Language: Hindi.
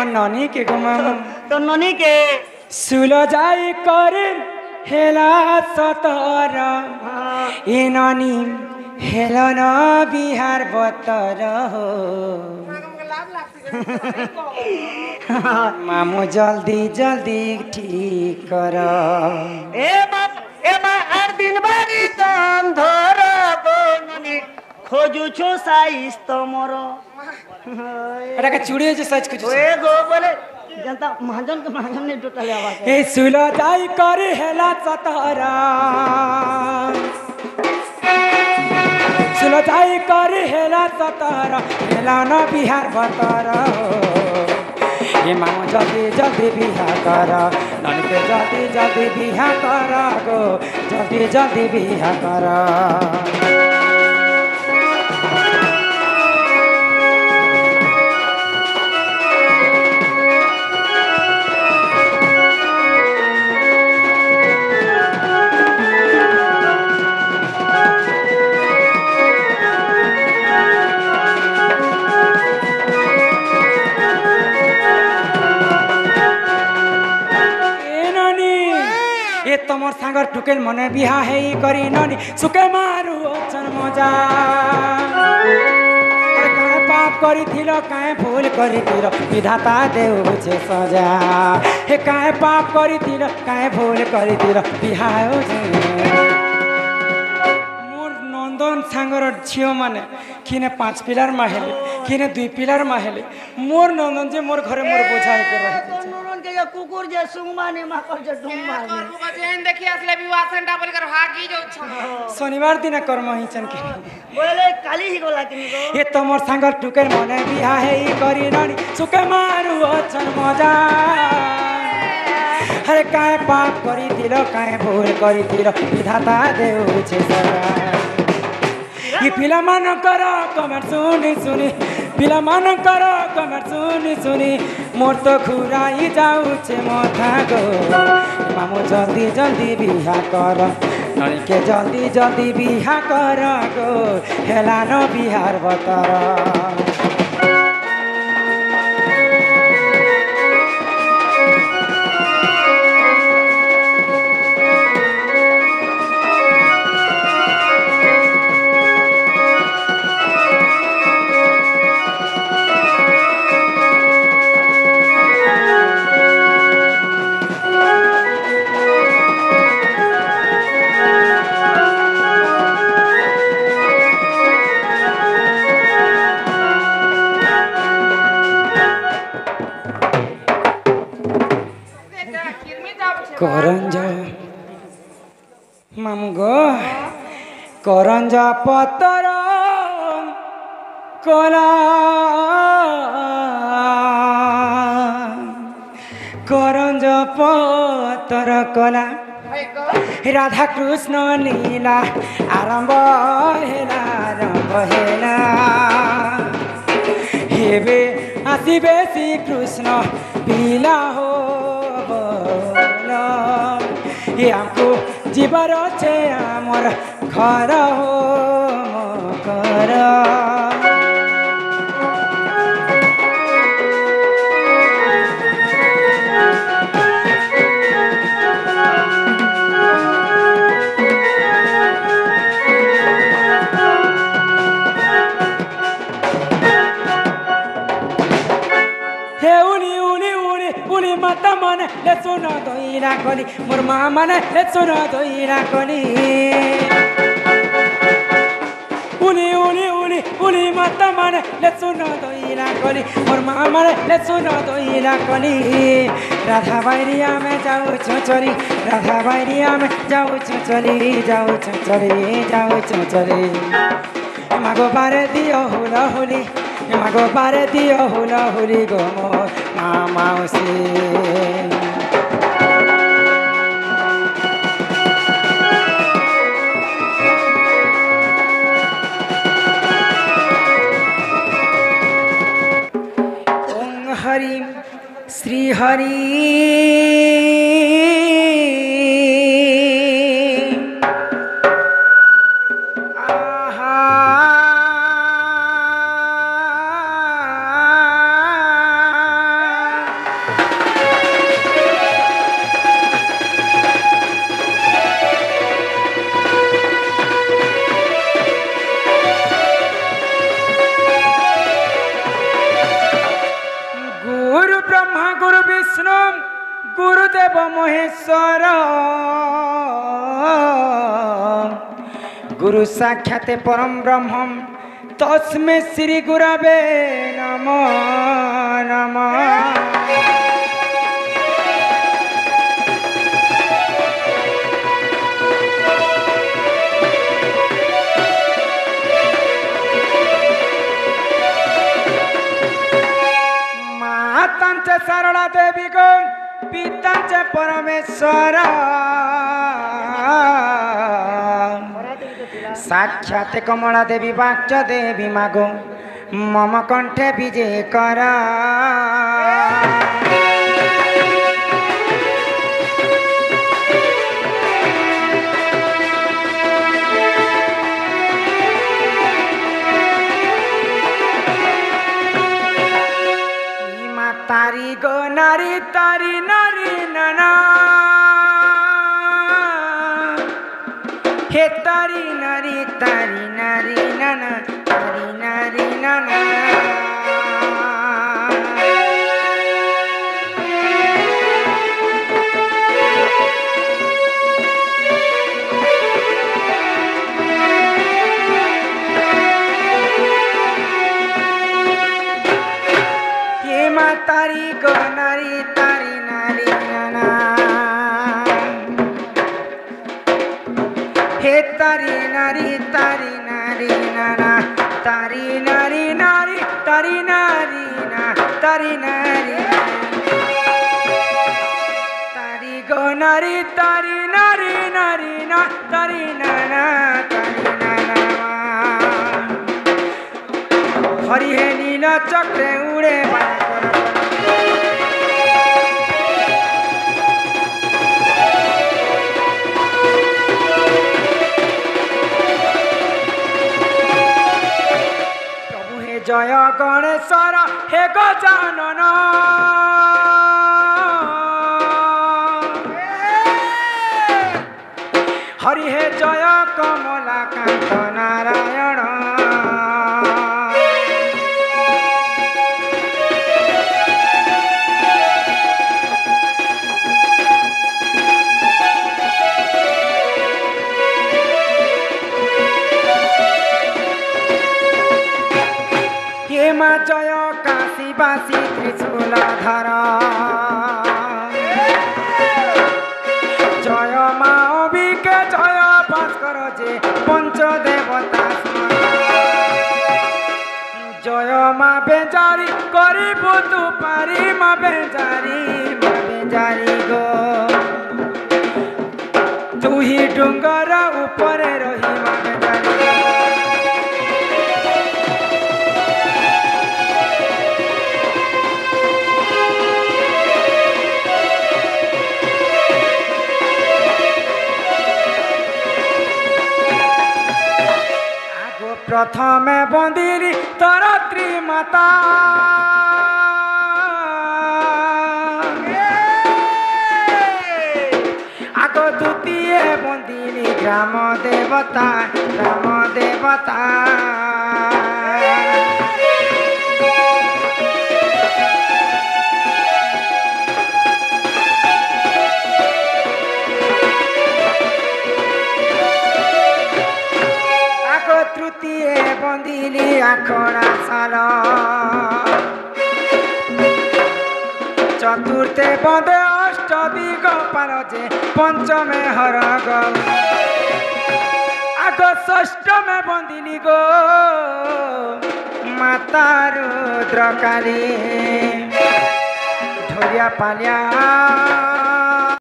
मोर ननी के गो मामू तो ननी के सुलो जाई कर हेला सतर ए ननी हेलो न बिहार बतर हो मामू जल्दी जल्दी ठीक कर ए बा आर दिन बारी तम धर गो ननी खोजु छु साइज तमर एटा के चूड़ी जे सच कुछ ओए गो बोले जनता महाजन के महाजन ने टोटल आवाज ए सुलो जाई कर हेला सतर सुलो जाई कर हेला सतर हेला न बिहार बतर हे मामू जल्दी जल्दी बिहा कर नन के जल्दी जल्दी बिहा कर गो जल्दी जल्दी बिहा कर तमर सांगर टुकेल मने बिहा है करी ननी सुके मारू ओछन मजा अरे काहे पाप करी थिलो काहे भूल करी थिलो विधाता देउ छे सजा हे काहे पाप करी थिलो काहे भूल करी थिलो बिहा हो जे मोर नंदन सांगर झियो माने किने 5 पिलर माहेले किने 2 पिलर माहेले मोर नंदन जे मोर घरे मोर बोझाई कर रहे के कुकुर जे सुंगमाने माकर जे ढुंगमाने बजेन देखि असले विवाह सेंटा बोल कर भागी जो छ शनिवार दिन कर्म ही चन के बोले काली ही गोला किनी गो ये तमर सांगर टुकेर मने बिहा है करी ननी सुके मारू ओछन मजा अरे काहे पाप करी दिलो काहे भूल करी दिलो विधाता देउ छे सजा ये पिला मान कर कमर सुनी सुनी पिला मान कर कमर सुनी सुनी मोर तो खुराई जाऊ छे मथा गो मामू जल्दी जल्दी बिहा कर ननी के जल्दी जल्दी बिहा कर गो हेला न बिहार बतर करंजा मामू गो करंजा पतर कला करंजा पतर कला राधा कृष्ण लीला आरंभ हेला हेबे आसिबे श्री कृष्ण पीला हो ये हमको जीवर छे आमर घर हो मकर माता मन ले सुन दोइरा कली मोर माँ मन ले सुन दोइरा कली उनी उनी उनी उनी माता मन ले सुन दोइरा कली मोर माँ मन ले सुन दोइरा कली राधा बाइरिया में जाऊ चोचरी राधा बाइरिया में जाऊ चोचरी जाऊ चोचरी जाऊ चोचरी मागो बारे दियो हुला हुली मागो बारे दियो हुला हुली गो मोर माउसी ओम हरि श्री हरि विष्णु गुरुदेव महेश्वर गुरु साक्षात परम ब्रह्म तस्मै श्री गुरवे नमो नमः। मातांच सरला देवी गो पितांच परमेश्वर साक्षात कमला देवी वाक्च देवी मागो मम कंठे विजय कर। तारी गो नारी तारी नारी नाना हे तारी नारी नाना तारी नारी नाना। तारी गो नारी तारी नारी नाना हे तारी नारी नाना तारी नारी नारी तारी नारी ना तारी नारी तारी गो नारी नारी ना तारी नाना हरि हे नीला चक्रे उड़े जय गणेश्वर हे गजानन हरि हे जय कमलाकांत नारायण जय काशीवासी त्रिशूलधर जय मा अम्बिके जय भास्कर जे पंचदेवता जय मा बेजारी करिबु तु पारी मा बेजारी गो तू ही डुंगर ऊपर रही मा बेजारी प्रथमे बंदिली तरत्री माता आगो द्वितीय बंदिली ग्राम देवता तृतीय बंदिली आखड़ा साल चतुर्थे बंदे अष्टदिग पार जे पंचमे हर गौ आग षष्ठमे बंदिली गो माता रुद्रकाली ढोलिया पालिया